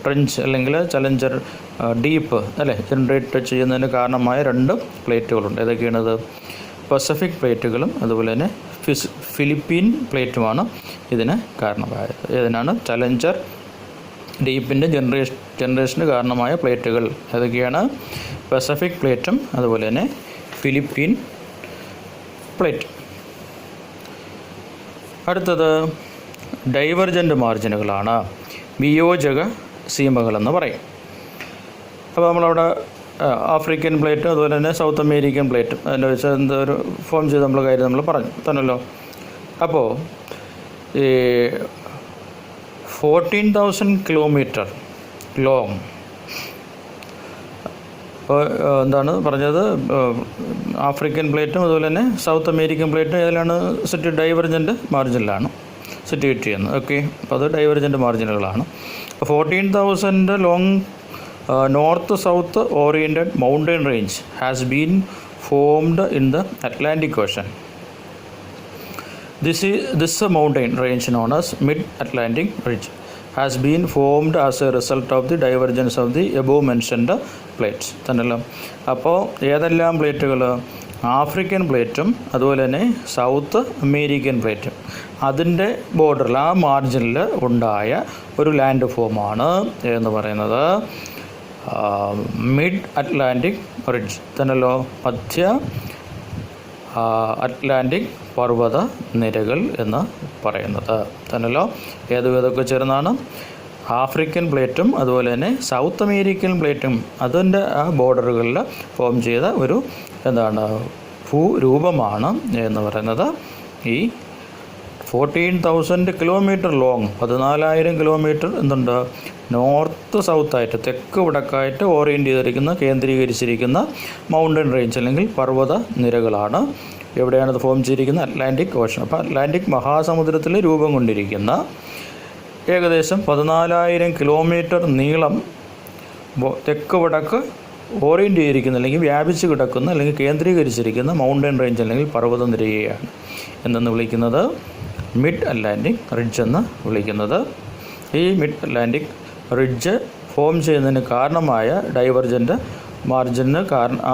ട്രെഞ്ച് അല്ലെങ്കിൽ ചലഞ്ചർ ഡീപ്പ്, അല്ലേ, ജനറേറ്റ് ചെയ്യുന്നതിന് കാരണമായ 2 പ്ലേറ്റുകളുണ്ട്. ഏതൊക്കെയാണത്? പസഫിക് പ്ലേറ്റുകളും അതുപോലെ തന്നെ ഫിലിപ്പീൻ പ്ലേറ്റുമാണ് ഇതിന് കാരണമായത്. ഇതിനാണ് ചലഞ്ചർ ഡീപ്പിൻ്റെ ജനറേഷന് കാരണമായ പ്ലേറ്റുകൾ. ഏതൊക്കെയാണ്? പസഫിക് പ്ലേറ്റും അതുപോലെ തന്നെ ഫിലിപ്പീൻ പ്ലേറ്റ്. അടുത്തത് ഡൈവർജൻ്റ് മാർജിനുകളാണ്. വിയോജക സീമകളെന്ന് പറയും. അപ്പോൾ നമ്മളവിടെ ആഫ്രിക്കൻ പ്ലേറ്റും അതുപോലെ തന്നെ സൗത്ത് അമേരിക്കൻ പ്ലേറ്റും അതിൻ്റെ വെച്ച് എന്തൊരു ഫോം ചെയ്ത് നമ്മൾ കാര്യം നമ്മൾ പറഞ്ഞു തന്നല്ലോ. അപ്പോൾ ഈ 14,000 കിലോമീറ്റർ ലോങ്, അപ്പോൾ എന്താണ് പറഞ്ഞത്? ആഫ്രിക്കൻ പ്ലേറ്റും അതുപോലെ തന്നെ സൗത്ത് അമേരിക്കൻ പ്ലേറ്റും ഏതിലാണ് ഡൈവർജൻ്റ് മാർജിനിലാണ് സിറ്റുവേറ്റ് ചെയ്യുന്നത്. ഓക്കെ, അപ്പോൾ അത് divergent മാർജിനുകളാണ്. 14,000 long north south oriented mountain range has been formed in the Atlantic Ocean. This mountain range known as Mid-Atlantic Ridge has been formed as a result of the divergence of the above mentioned plates. തന്നല്ലോ. അപ്പോൾ ഏതെല്ലാം പ്ലേറ്റുകൾ? African പ്ലേറ്റും അതുപോലെ തന്നെ south American പ്ലേറ്റും അതിൻ്റെ ബോർഡറിൽ ആ മാർജിനിൽ ഉണ്ടായ ഒരു ലാൻഡ് ഫോമാണ് എന്ന് പറയുന്നത് മിഡ് അറ്റ്ലാന്റിക് റിഡ്ജ് തന്നല്ലോ. മധ്യ അറ്റ്ലാന്റിക് പർവ്വത നിരകൾ എന്ന് പറയുന്നത് തന്നല്ലോ. ഏതൊക്കെ ചേർന്നാണ്? ആഫ്രിക്കൻ പ്ലേറ്റും അതുപോലെ തന്നെ സൗത്ത് അമേരിക്കൻ പ്ലേറ്റും അതിൻ്റെ ആ ബോർഡറുകളിൽ ഫോം ചെയ്ത ഒരു ഭൂരൂപമാണ് എന്ന് പറയുന്നത് ഈ 14,000 കിലോമീറ്റർ ലോങ്, 14,000 കിലോമീറ്റർ എന്തുണ്ട്? നോർത്ത് സൗത്തായിട്ട് തെക്ക് വടക്കായിട്ട് ഓറിയൻറ്റ് ചെയ്തിരിക്കുന്ന കേന്ദ്രീകരിച്ചിരിക്കുന്ന മൗണ്ടൻ റേഞ്ച് അല്ലെങ്കിൽ പർവ്വത നിരകളാണ്. എവിടെയാണത് ഫോം ചെയ്തിരിക്കുന്നത്? Atlantic Ocean. അപ്പോൾ അറ്റ്ലാന്റിക് മഹാസമുദ്രത്തിൽ രൂപം കൊണ്ടിരിക്കുന്ന ഏകദേശം 14,000 കിലോമീറ്റർ നീളം തെക്ക് വടക്ക് ഓറിയൻറ്റ് ചെയ്തിരിക്കുന്ന അല്ലെങ്കിൽ വ്യാപിച്ച് കിടക്കുന്ന അല്ലെങ്കിൽ കേന്ദ്രീകരിച്ചിരിക്കുന്ന മൗണ്ടൻ റേഞ്ച് അല്ലെങ്കിൽ പർവ്വത നിരയെയാണ് എന്തെന്ന് വിളിക്കുന്നത്? മിഡ് അറ്റ്ലാന്റിക് റിഡ്ജ് എന്ന് വിളിക്കുന്നത്. ഈ മിഡ് അറ്റ്ലാന്റിക് റിഡ്ജ് ഫോം ചെയ്യുന്നതിന് കാരണമായ ഡൈവർജൻ്റ് മാർജിന്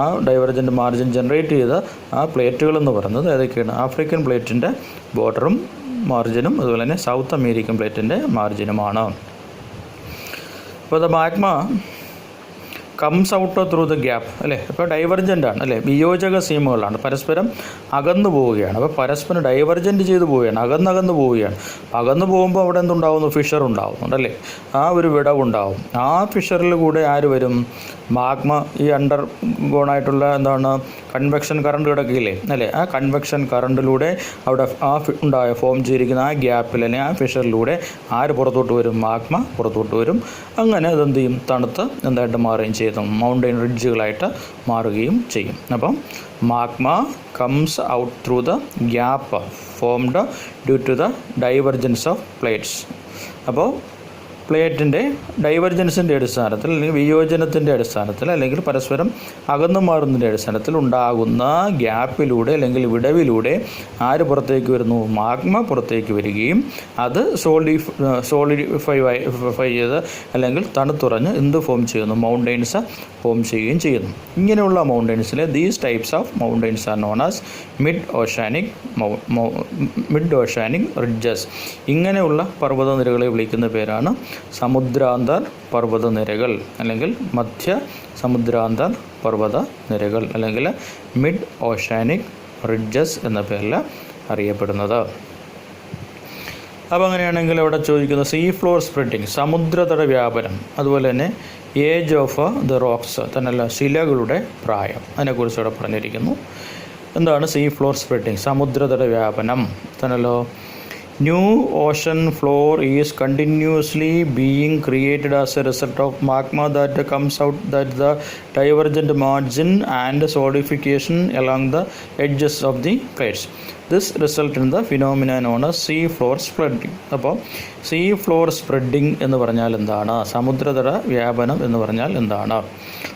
ആ ഡൈവർജൻ്റ് മാർജിൻ ജനറേറ്റ് ചെയ്ത ആ പ്ലേറ്റുകളെന്ന് പറയുന്നത് ഏതൊക്കെയാണ്? ആഫ്രിക്കൻ പ്ലേറ്റിൻ്റെ ബോർഡറും മാർജിനും അതുപോലെ തന്നെ സൗത്ത് അമേരിക്കൻ പ്ലേറ്റിൻ്റെ മാർജിനുമാണ്. അപ്പോൾ the magma comes out through the gap, അല്ലേ. അപ്പോൾ ഡൈവർജൻ്റ് ആണ്, അല്ലേ, വിയോജക സീമകളാണ്, പരസ്പരം അകന്നു പോവുകയാണ്. അപ്പോൾ പരസ്പരം ഡൈവർജൻ്റ് ചെയ്ത് പോവുകയാണ്, അകന്നകന്ന് പോവുകയാണ്. അകന്നു പോകുമ്പോൾ അവിടെ എന്തുണ്ടാവുന്നു? ഫിഷർ ഉണ്ടാവുന്നുണ്ടല്ലേ, ആ ഒരു വിടവുണ്ടാവും. ആ ഫിഷറിൽ കൂടെ ആര് വരും? മാഗ്മ ഈ അണ്ടർ ഗോണായിട്ടുള്ള കൺവെക്ഷൻ കറണ്ട് കിടക്കില്ലേ, അല്ലേ, ആ കൺവെക്ഷൻ കറണ്ടിലൂടെ അവിടെ ആ ഉണ്ടായ ഫോം ചെയ്തിരിക്കുന്ന ആ ഗ്യാപ്പിൽ അല്ലെങ്കിൽ ആ ഫിഷറിലൂടെ ആര് പുറത്തോട്ട് വരും? മാഗ്മ പുറത്തോട്ട് വരും. അങ്ങനെ അതെന്ത് ചെയ്യും? തണുത്ത് എന്തായിട്ട് മാറുകയും ചെയ്തു, മൗണ്ടൻ റിഡ്ജുകളായിട്ട് മാറുകയും ചെയ്യും. അപ്പം magma comes out through the gap formed due to the divergence of plates. അപ്പോൾ പ്ലേറ്റിൻ്റെ ഡൈവർജൻസിൻ്റെ അടിസ്ഥാനത്തിൽ അല്ലെങ്കിൽ വിയോജനത്തിൻ്റെ അടിസ്ഥാനത്തിൽ അല്ലെങ്കിൽ പരസ്പരം അകന്നു മാറുന്നതിൻ്റെ അടിസ്ഥാനത്തിൽ ഉണ്ടാകുന്ന ഗ്യാപ്പിലൂടെ അല്ലെങ്കിൽ വിടവിലൂടെ ആര് പുറത്തേക്ക് വരുന്നു? മാഗ്മ പുറത്തേക്ക് വരികയും അത് സോളിഡിഫൈ ചെയ്ത് അല്ലെങ്കിൽ തണുത്തുറഞ്ഞ് എന്ത് ഫോം ചെയ്യുന്നു? മൗണ്ടെയ്ൻസ് ഫോം ചെയ്യുകയും ചെയ്യുന്നു. ഇങ്ങനെയുള്ള മൗണ്ടെയ്ൻസിലെ these types of mountains are known as mid oceanic ridges. ഇങ്ങനെയുള്ള പർവ്വതനിരകളെ വിളിക്കുന്ന പേരാണ് സമുദ്രാന്തർ പർവ്വതനിരകൾ അല്ലെങ്കിൽ മധ്യ സമുദ്രാന്തർ പർവ്വതനിരകൾ അല്ലെങ്കിൽ മിഡ് ഓഷ്യാനിക് റിഡ്ജസ് എന്ന പേരിൽ അറിയപ്പെടുന്നത്. അപ്പോൾ അങ്ങനെയാണെങ്കിൽ അവിടെ ചോദിക്കുന്നത് സീ ഫ്ലോർ സ്പ്രെഡിങ്, സമുദ്രതട വ്യാപനം, അതുപോലെ തന്നെ ഏജ് ഓഫ് ദ റോക്സ്, തന്നല്ല ശിലകളുടെ പ്രായം, അതിനെക്കുറിച്ച് ഇവിടെ പറഞ്ഞിരിക്കുന്നു. എന്താണ് സീ ഫ്ലോർ സ്പ്രെഡിങ്? സമുദ്രതട വ്യാപനം തന്നല്ലോ. New Ocean floor is continuously being created as A result of magma that comes out that the divergent margin and solidification along the edges of the plates. This result in the phenomena known as see floor spreading. അപ്പോൾ see floor spreading എന്ന് പറഞ്ഞാൽ എന്താണ്? സമുദ്രതട വ്യാപനം എന്ന് പറഞ്ഞാൽ എന്താണ്?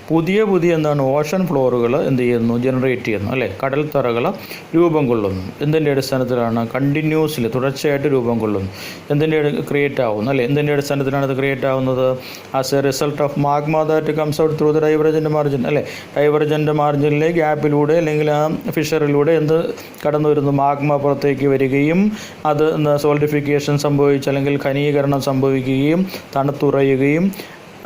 പുതിയ എന്താണ് ഓഷൻ ഫ്ലോറുകൾ എന്ത് ചെയ്യുന്നു? ജനറേറ്റ് ചെയ്യുന്നു അല്ലേ? കടൽത്തറകൾ രൂപം കൊള്ളുന്നു. എന്തിൻ്റെ അടിസ്ഥാനത്തിലാണ്? കണ്ടിന്യൂസ്ലി തുടർച്ചയായിട്ട് രൂപം കൊള്ളുന്നു. എന്തിൻ്റെ ക്രിയേറ്റ് ആവുന്നു അല്ലേ? എന്തിൻ്റെ അടിസ്ഥാനത്തിലാണ് ഇത് ക്രിയേറ്റ് ആവുന്നത്? As A result of magma that comes out through the divergent margin അല്ലേ? ഡൈവർജൻറ്റ് മാർജിനിലെ ഗ്യാപ്പിലൂടെ അല്ലെങ്കിൽ ആ ഫിഷറിലൂടെ എന്ത് കടന്നു വരുന്നു? മാഗ്മ പുറത്തേക്ക് വരികയും അത് സോളിഡിഫിക്കേഷൻ സംഭവിച്ച് അല്ലെങ്കിൽ ഖനീകരണം സംഭവിക്കുകയും തണുത്തുറയുകയും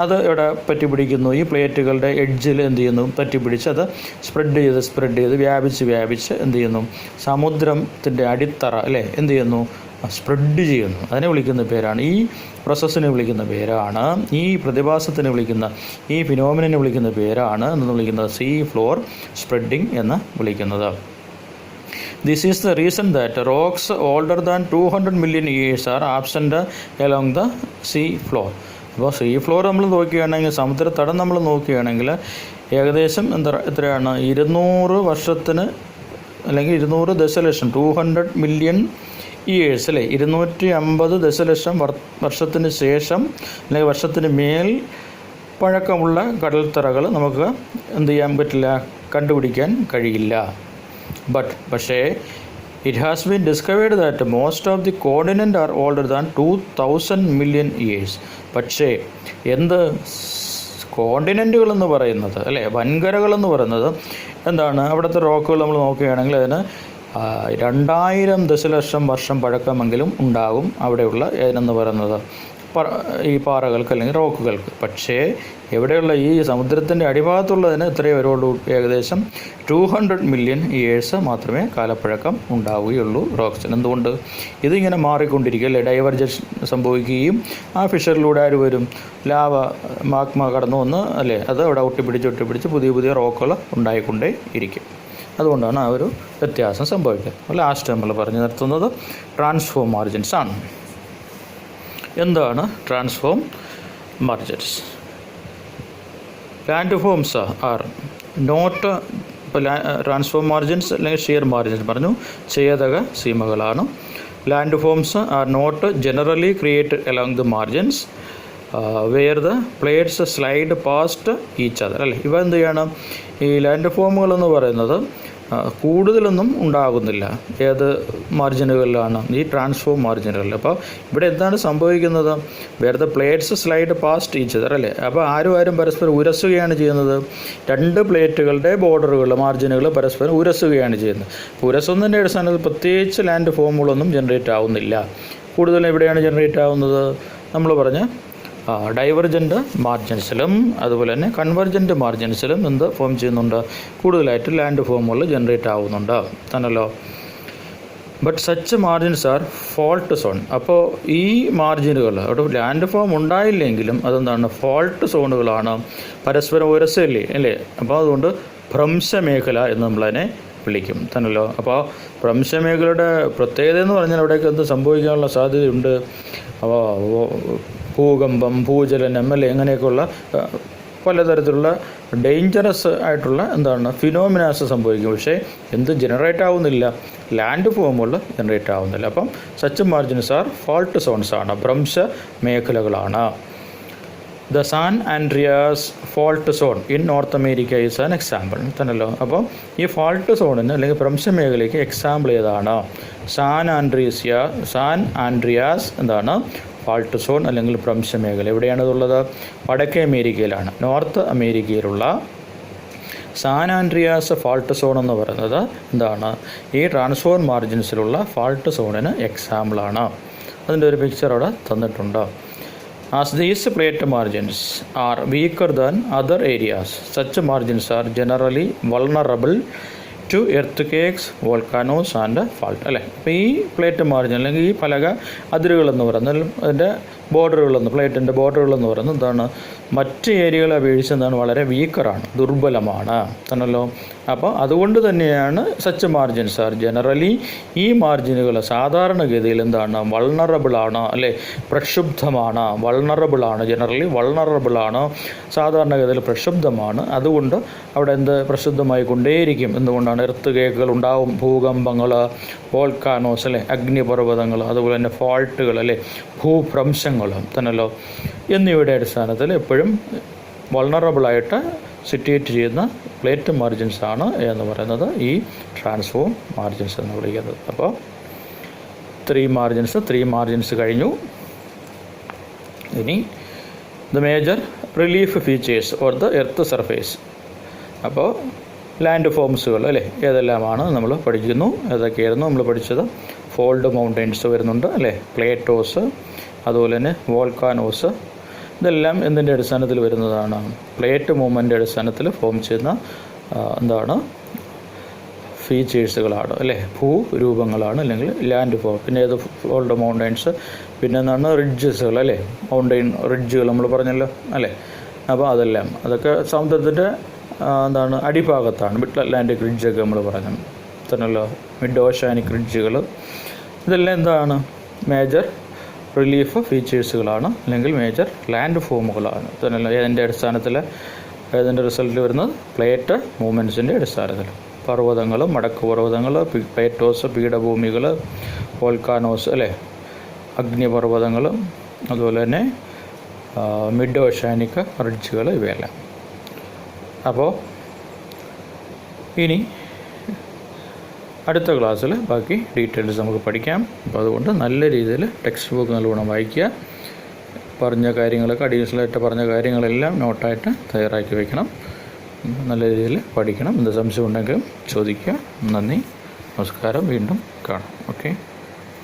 അത് ഇവിടെ പറ്റിപ്പിടിക്കുന്നു. ഈ പ്ലേറ്റുകളുടെ എഡ്ജിൽ എന്ത് ചെയ്യുന്നു? പറ്റിപ്പിടിച്ച് അത് സ്പ്രെഡ് ചെയ്ത് വ്യാപിച്ച് എന്ത് ചെയ്യുന്നു? സമുദ്രത്തിൻ്റെ അടിത്തറ അല്ലേ എന്ത് ചെയ്യുന്നു? സ്പ്രെഡ് ചെയ്യുന്നു. അതിനെ വിളിക്കുന്ന പേരാണ്, ഈ പ്രോസസ്സിനെ വിളിക്കുന്ന പേരാണ്, ഈ പ്രതിഭാസത്തിനെ വിളിക്കുന്ന, ഈ ഫിനോമിനെ വിളിക്കുന്ന പേരാണ് എന്ന് വിളിക്കുന്നത് സീ ഫ്ലോർ സ്പ്രെഡിങ് എന്ന് വിളിക്കുന്നത്. This is the reason that rocks older than 200 million years are absent along the sea floor. അപ്പോൾ സീ ഫ്ലോർ നമ്മൾ നോക്കുകയാണെങ്കിൽ, സമുദ്രത്തടം നമ്മൾ നോക്കുകയാണെങ്കിൽ ഏകദേശം എത്രയാണ്? 200 വർഷത്തിന് അല്ലെങ്കിൽ 200 ദശലക്ഷം 200 മില്യൺ ഇയേഴ്സ് അല്ലേ? 250 ദശലക്ഷം വർഷത്തിന് ശേഷം അല്ലെങ്കിൽ വർഷത്തിന് മേൽ പഴക്കമുള്ള കടൽത്തറകൾ നമുക്ക് എന്ത് ചെയ്യാൻ പറ്റില്ല? കണ്ടുപിടിക്കാൻ കഴിയില്ല. പക്ഷേ it has been discovered that most of the continents are older than 2000 million years. പക്ഷേ എന്ത് കോണ്ടിനെൻറ്റുകളെന്ന് പറയുന്നത് അല്ലേ, വൻകരകളെന്ന് പറയുന്നത് എന്താണ്? അവിടുത്തെ റോക്കുകൾ നമ്മൾ നോക്കുകയാണെങ്കിൽ അതിന് 2000 ദശലക്ഷം വർഷം പഴക്കമെങ്കിലും ഉണ്ടാകും അവിടെയുള്ള ഏതെന്ന് പറയുന്നത് ഈ പാറകൾക്ക് അല്ലെങ്കിൽ റോക്കുകൾക്ക്. പക്ഷേ എവിടെയുള്ള ഈ സമുദ്രത്തിൻ്റെ അടിഭാഗത്തുള്ളതിന് ഇത്രയേ വരുള്ളൂ, ഏകദേശം 200 മില്യൺ ഇയേഴ്സ് മാത്രമേ കാലപ്പഴക്കം ഉണ്ടാവുകയുള്ളൂ റോക്സിന്. എന്തുകൊണ്ട്? ഇതിങ്ങനെ മാറിക്കൊണ്ടിരിക്കുക അല്ലേ? ഡൈവർജൻസ് സംഭവിക്കുകയും ആ ഫിഷറിലൂടെ ആര് വരും? ലാവ മാഗ്മ കടന്നു വന്ന് അല്ലേ അത് അവിടെ ഒട്ടിപ്പിടിച്ച് പുതിയ റോക്കുകൾ ഉണ്ടായിക്കൊണ്ടേ ഇരിക്കും. അതുകൊണ്ടാണ് ആ ഒരു വ്യത്യാസം സംഭവിക്കുന്നത്. ലാസ്റ്റ് നമ്മൾ പറഞ്ഞു നിർത്തുന്നത് ട്രാൻസ്ഫോം മാർജിൻസ് ആണ്. എന്താണ് transform margins? Land forms are not, ഇപ്പോൾ ട്രാൻസ്ഫോം മാർജിൻസ് അല്ലെങ്കിൽ ഷിയർ മാർജിൻസ് പറഞ്ഞു, ഛേദക സീമകളാണ്. Land forms are not generally created along the margins where the plates slide past each other അല്ലേ? ഇവ എന്ത് ചെയ്യണം? ഈ ലാൻഡ് ഫോമുകളെന്ന് പറയുന്നത് കൂടുതലൊന്നും ഉണ്ടാകുന്നില്ല. ഏത് മാർജിനുകളിലാണ്? ഈ ട്രാൻസ്ഫോം മാർജിനുകളിൽ. അപ്പോൾ ഇവിടെ എന്താണ് സംഭവിക്കുന്നത്? Where the plates slide past each other അല്ലേ? അപ്പോൾ ആരും പരസ്പരം ഉരസുകയാണ് ചെയ്യുന്നത്. രണ്ട് പ്ലേറ്റുകളുടെ ബോർഡറുകൾ മാർജിനുകൾ പരസ്പരം ഉരസുകയാണ് ചെയ്യുന്നത്. ഉരസുന്നതിൻ്റെ അടിസ്ഥാനത്തിൽ പ്രത്യേകിച്ച് ലാൻഡ് ഫോമുകളൊന്നും ജനറേറ്റ് ആവുന്നില്ല. കൂടുതലും എവിടെയാണ് ജനറേറ്റ് ആവുന്നത്? നമ്മൾ പറഞ്ഞ ഡൈവർജൻ്റ് മാർജിൻസിലും അതുപോലെ തന്നെ കൺവർജൻ്റ് മാർജിൻസിലും എന്ത് ഫോം ചെയ്യുന്നുണ്ട്? കൂടുതലായിട്ട് ലാൻഡ് ഫോമുകൾ ജനറേറ്റ് ആവുന്നുണ്ട് തന്നല്ലോ. But such margins are fault zone. അപ്പോൾ ഈ മാർജിനുകൾ അവിടെ ലാൻഡ് ഫോം ഉണ്ടായില്ലെങ്കിലും അതെന്താണ്? ഫോൾട്ട് സോണുകളാണ്, പരസ്പരം ഉരസല്ലേ അല്ലേ? അപ്പോൾ അതുകൊണ്ട് ഭ്രംശമേഖല എന്ന് നമ്മളതിനെ വിളിക്കും തന്നല്ലോ. അപ്പോൾ ഭ്രംശമേഖലയുടെ പ്രത്യേകത എന്ന് പറഞ്ഞാൽ അവിടേക്ക് എന്ത് സംഭവിക്കാനുള്ള സാധ്യതയുണ്ട്? അപ്പോൾ ഭൂകമ്പം, ഭൂചലനം അല്ലേ, അങ്ങനെയൊക്കെയുള്ള പലതരത്തിലുള്ള ഡേഞ്ചറസ് ആയിട്ടുള്ള ഫിനോമിനാസ് സംഭവിക്കും. പക്ഷേ എന്ത് ജനറേറ്റ് ആവുന്നില്ല, ലാൻഡ് ഫോമുകൾ ജനറേറ്റ് ആവുന്നില്ല. അപ്പം such margins are fault zones ആണ്, ഭ്രംശ മേഖലകളാണ്. The San Andreas fault zone in North America is an example തന്നെയല്ലോ. അപ്പം ഈ ഫാൾട്ട് സോണിന് അല്ലെങ്കിൽ ഭ്രംശ മേഖലയ്ക്ക് എക്സാമ്പിൾ ഏതാണ്? സാൻ ആൻഡ്രിയാസ് ഫാൾട്ട് സോൺ അല്ലെങ്കിൽ ഭ്രംശ മേഖല. എവിടെയാണിതുള്ളത്? വടക്കേ അമേരിക്കയിലാണ്. നോർത്ത് അമേരിക്കയിലുള്ള സാൻ ആൻഡ്രിയാസ് ഫാൾട്ട് സോൺ എന്ന് പറയുന്നത് ഈ ട്രാൻസ്ഫോൺ മാർജിൻസിലുള്ള ഫാൾട്ട് സോണിന് എക്സാമ്പിളാണ്. അതിൻ്റെ ഒരു പിക്ചർ അവിടെ തന്നിട്ടുണ്ട്. As these plate margins are weaker than other areas, such margins are generally vulnerable to earthquakes, volcanoes and fault. അല്ലേ? അപ്പോൾ ഈ പ്ലേറ്റ് മാർജിൻ അല്ലെങ്കിൽ ഈ പലക അതിരുകളെന്ന് പറയുന്നത് അതിൻ്റെ പ്ലേറ്റിൻ്റെ ബോർഡറുകളെന്ന് പറയുന്നത് മറ്റ് ഏരിയകളെ അപേക്ഷിച്ച് വളരെ വീക്കറാണ്, ദുർബലമാണ് തന്നല്ലോ. അപ്പോൾ അതുകൊണ്ട് തന്നെയാണ് സച്ച് മാർജിൻസ് ആർ ജനറലി, ഈ മാർജിനുകൾ സാധാരണഗതിയിൽ വൾണറബിളാണ്, അല്ലേ, പ്രക്ഷുബ്ധമാണ്. ജനറലി വൾണറബിളാണ്, സാധാരണഗതിയിൽ പ്രക്ഷുബ്ധമാണ്. അതുകൊണ്ട് അവിടെ പ്രക്ഷുബ്ധമായി കൊണ്ടേയിരിക്കും. എന്തുകൊണ്ടാണ്? എർത്ത് കേക്കുകൾ ഉണ്ടാവും, ഭൂകമ്പങ്ങൾ, വോൾക്കാനോസ്, അല്ലേ, അഗ്നിപർവ്വതങ്ങൾ, അതുപോലെ തന്നെ ഫാൾട്ടുകൾ, അല്ലേ, ഭൂഭ്രംശങ്ങൾ തന്നല്ലോ. എന്നിവയുടെ അടിസ്ഥാനത്തിൽ എപ്പോഴും വൾണറബിളായിട്ട് സിറ്റുവേറ്റ് ചെയ്യുന്ന പ്ലേറ്റ് മാർജിൻസ് ആണ് എന്ന് പറയുന്നത് ഈ ട്രാൻസ്ഫോം മാർജിൻസ് എന്ന് വിളിക്കുന്നത്. അപ്പോൾ ത്രീ മാർജിൻസ് കഴിഞ്ഞു. ഇനി the major relief features or the earth surface. അപ്പോൾ ലാൻഡ് ഫോംസുകൾ, അല്ലേ, ഏതെല്ലാമാണ് നമ്മൾ പഠിക്കുന്നു. ഏതൊക്കെയായിരുന്നു നമ്മൾ പഠിച്ചത്? ഫോൾഡ് മൗണ്ടെയ്ൻസ് വരുന്നുണ്ട്, അല്ലേ, പ്ലേറ്റോസ്, അതുപോലെ തന്നെ വോൾക്കാനോസ്. ഇതെല്ലാം എന്തിൻ്റെ അടിസ്ഥാനത്തിൽ വരുന്നതാണ്? പ്ലേറ്റ് മൂവ്മെൻ്റ് അടിസ്ഥാനത്തിൽ ഫോം ചെയ്യുന്ന ഫീച്ചേഴ്സുകളാണ്, അല്ലേ, ഭൂരൂപങ്ങളാണ്, അല്ലെങ്കിൽ ലാൻഡ് ഫോം. പിന്നെ ഏത് ഫോൾഡ് മൗണ്ടെയ്ൻസ്, പിന്നെ റിഡ്ജസുകൾ, അല്ലേ, മൗണ്ടെയിൻ റിഡ്ജുകൾ നമ്മൾ പറഞ്ഞല്ലോ, അല്ലേ. അപ്പോൾ അതൊക്കെ സമുദ്രത്തിൻ്റെ അടിഭാഗത്താണ്. മിഡ് അറ്റ്ലാന്റിക് റിഡ്ജൊക്കെ നമ്മൾ പറഞ്ഞു തന്നല്ലോ, മിഡ് ഓഷ്യാനിക് റിഡ്ജുകൾ. ഇതെല്ലാം മേജർ റിലീഫ് ഫീച്ചേഴ്സുകളാണ്, അല്ലെങ്കിൽ മേജർ ലാൻഡ് ഫോമുകളാണ് തന്നല്ലോ. ഏതിൻ്റെ റിസൾട്ടിൽ വരുന്നത്? പ്ലേറ്റ് മൂവ്മെൻറ്റ്സിൻ്റെ അടിസ്ഥാനത്തിൽ. പർവ്വതങ്ങൾ, മടക്ക് പർവ്വതങ്ങൾ, പ്ലേറ്റോസ്, പീഠഭൂമികൾ, വോൾക്കാനോസ്, അല്ലേ, അഗ്നിപർവ്വതങ്ങൾ, അതുപോലെ തന്നെ മിഡ് ഓഷ്യാനിക് റിഡ്ജുകൾ, ഇവയെല്ലാം. അപ്പോൾ ഇനി അടുത്ത ക്ലാസ്സിൽ ബാക്കി ഡീറ്റെയിൽസ് നമുക്ക് പഠിക്കാം. അപ്പോൾ അതുകൊണ്ട് നല്ല രീതിയിൽ ടെക്സ്റ്റ് ബുക്ക് നല്ലവണ്ണം വായിക്കുക. പറഞ്ഞ കാര്യങ്ങളൊക്കെ അഡീഷണലായിട്ട് പറഞ്ഞ കാര്യങ്ങളെല്ലാം നോട്ടായിട്ട് തയ്യാറാക്കി വയ്ക്കണം. നല്ല രീതിയിൽ പഠിക്കണം. എന്ത് സംശയം ഉണ്ടെങ്കിലും ചോദിക്കുക. നന്ദി, നമസ്കാരം. വീണ്ടും കാണാം. ഓക്കെ.